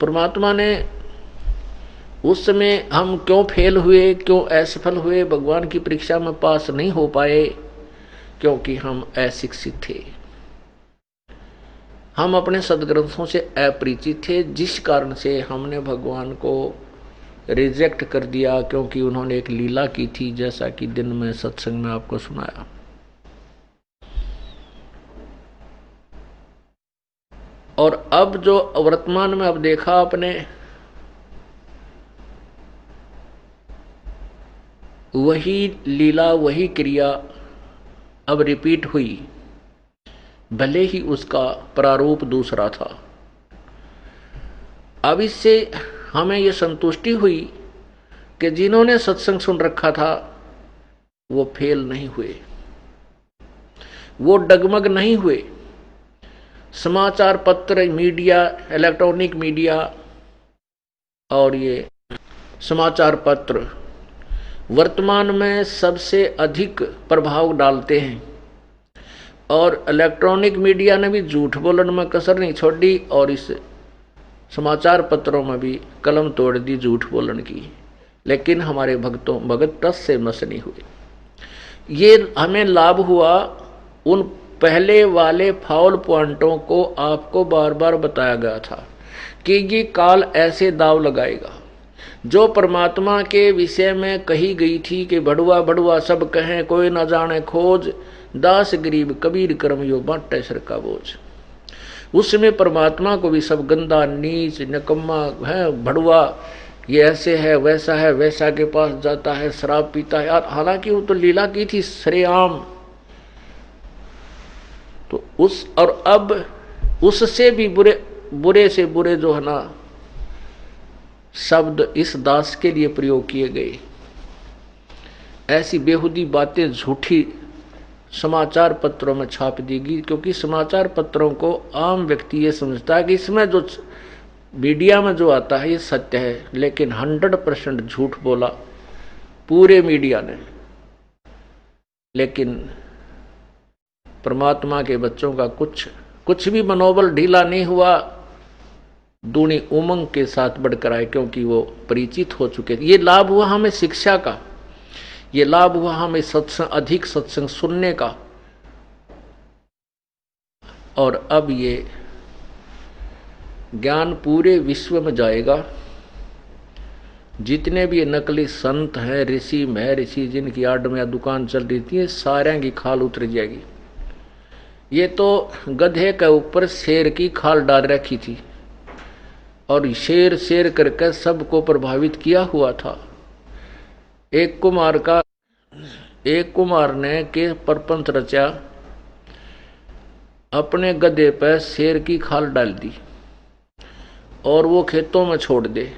परमात्मा ने उस समय हम क्यों फेल हुए, क्यों असफल हुए, भगवान की परीक्षा में पास नहीं हो पाए, क्योंकि हम अशिक्षित थे, हम अपने सदग्रंथों से अपरिचित थे, जिस कारण से हमने भगवान को रिजेक्ट कर दिया, क्योंकि उन्होंने एक लीला की थी, जैसा कि दिन में सत्संग में आपको सुनाया। और अब जो वर्तमान में अब देखा आपने, वही लीला वही क्रिया अब रिपीट हुई, भले ही उसका प्रारूप दूसरा था। अब इससे हमें यह संतुष्टि हुई कि जिन्होंने सत्संग सुन रखा था वो फेल नहीं हुए, वो डगमग नहीं हुए। समाचार पत्र, मीडिया, इलेक्ट्रॉनिक मीडिया और ये समाचार पत्र वर्तमान में सबसे अधिक प्रभाव डालते हैं, और इलेक्ट्रॉनिक मीडिया ने भी झूठ बोलने में कसर नहीं छोड़ी, और इस समाचार पत्रों में भी कलम तोड़ दी झूठ बोलने की। लेकिन हमारे भगत टस से मस नहीं हुए। ये हमें लाभ हुआ, उन पहले वाले फाउल पॉइंटों को आपको बार बार बताया गया था कि ये काल ऐसे दाव लगाएगा। जो परमात्मा के विषय में कही गई थी कि बढ़ुआ बढ़ुआ सब कहें, कोई न जाने खोज, दास गरीब कबीर कर्म यो बांटे सर का बोझ। उस समय परमात्मा को भी सब गंदा, नीच, निकम्मा है, बढ़ुआ, ये ऐसे है, वैसा है, वैसा के पास जाता है, शराब पीता है। यार हालांकि वो तो लीला की थी सरेआम, तो उस और अब उससे भी बुरे से बुरे जो है ना शब्द इस दास के लिए प्रयोग किए गए। ऐसी बेहुदी बातें झूठी समाचार पत्रों में छाप देगी, क्योंकि समाचार पत्रों को आम व्यक्ति ये समझता है कि इसमें जो मीडिया में जो आता है ये सत्य है, लेकिन 100% झूठ बोला पूरे मीडिया ने। लेकिन परमात्मा के बच्चों का कुछ भी मनोबल ढीला नहीं हुआ, दूनी उमंग के साथ बढ़कर आए, क्योंकि वो परिचित हो चुके थे। ये लाभ हुआ हमें शिक्षा का, ये लाभ हुआ हमें अधिक सत्संग सुनने का। और अब ये ज्ञान पूरे विश्व में जाएगा। जितने भी नकली संत हैं, ऋषि महर्षि, जिनकी आड़ में या दुकान चल रही थी, सारे की खाल उतर जाएगी। ये तो गधे के ऊपर शेर की खाल डाल रखी थी, और शेर शेर करके सबको प्रभावित किया हुआ था। एक कुमार ने के परपंच रचा, अपने गधे पर शेर की खाल डाल दी और वो खेतों में छोड़ दे।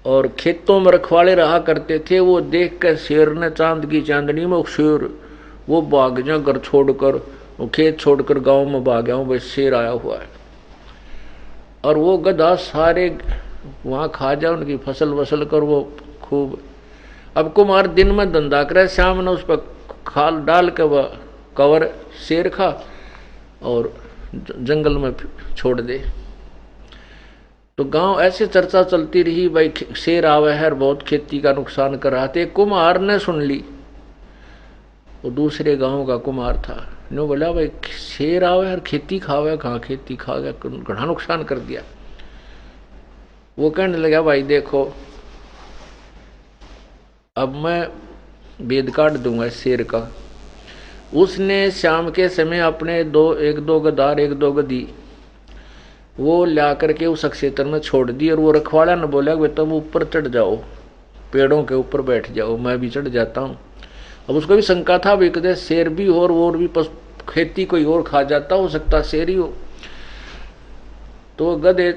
और खेतों में रखवाले रहा करते थे, वो देख कर शेर ने चांद की चांदनी में शेर वो भाग जा, घर छोड़कर, वो खेत छोड़कर गांव में भाग गया, बस शेर आया हुआ है। और वो गधा सारे वहां खा जा, उनकी फसल वसल कर वो खूब। अब कुमार दिन में धंधा करे, शाम ने उस पर खाल डाल के वह कवर शेर खा और जंगल में छोड़ दे। तो गांव ऐसे चर्चा चलती रही, भाई शेर आवे है, बहुत खेती का नुकसान कर रहा था। कुमार ने सुन ली, वो दूसरे गांव का कुमार था, नो बोला भाई शेर आवे है, खेती खावे, कहाँ खेती खा गया, घना नुकसान कर दिया। वो कहने लगा भाई देखो, अब मैं भेद काट दूंगा इस शेर का। उसने शाम के समय अपने एक दो गदार, एक दो गधी वो ला करके उस क्षेत्र में छोड़ दी। और वो रखवाला ने बोला कि तुम ऊपर चढ़ जाओ, पेड़ों के ऊपर बैठ जाओ, मैं भी चढ़ जाता हूँ। अब उसको भी शंका था भी कदे शेर भी हो और भी खेती कोई और खा जाता, हो सकता शेर ही हो। तो गधे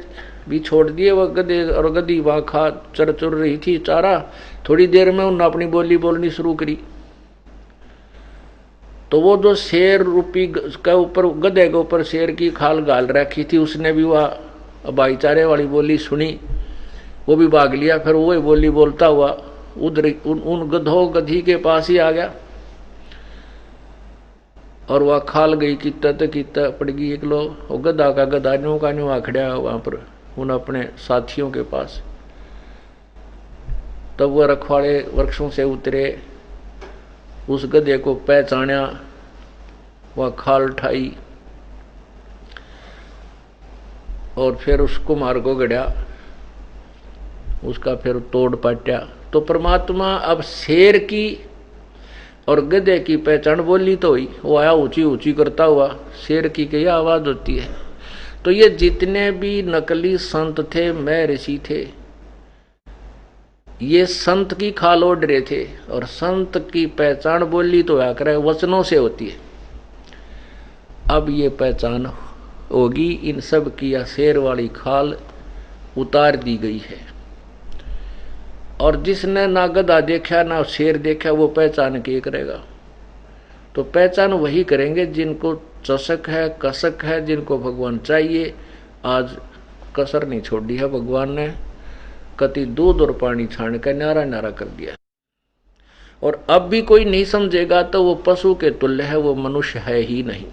भी छोड़ दिए, वह गधे और गधी वहां खा चर रही थी चारा। थोड़ी देर में उन्होंने अपनी बोली बोलनी शुरू करी। तो वो जो शेर रूपी के ऊपर, गधे के ऊपर शेर की खाल गाल रखी थी, उसने भी वह भाईचारे वाली बोली सुनी, वो भी भाग लिया। फिर वही बोली बोलता हुआ उधर उन गधों गधी के पास ही आ गया, और वह खाल गई कितना पड़ गई। एक लो गधा का न्यू आखड़ा वहां पर उन अपने साथियों के पास। तब वह रखवाले वृक्षों से उतरे, उस गधे को पहचाना, वह खाल उठाई और फिर उस कुम्हार को गढ़ा, उसका फिर तोड़ पाट्या। तो परमात्मा अब शेर की और गधे की पहचान बोली तो हुई, वो आया ऊंची ऊंची करता हुआ, शेर की क्या आवाज होती है। तो ये जितने भी नकली संत थे, मैं ऋषि थे, ये संत की खाल ओढ़ रहे थे, और संत की पहचान बोली तो क्या करे, वचनों से होती है। अब ये पहचान होगी इन सब की, या शेर वाली खाल उतार दी गई है। और जिसने ना गधा देखा ना शेर देखा, वो पहचान के करेगा। तो पहचान वही करेंगे जिनको चसक है, कसक है, जिनको भगवान चाहिए। आज कसर नहीं छोड़ी है भगवान ने, कति दूध और पानी छान कर न्यारा न्यारा कर दिया। और अब भी कोई नहीं समझेगा तो वो पशु के तुल्य है, वो मनुष्य है ही नहीं।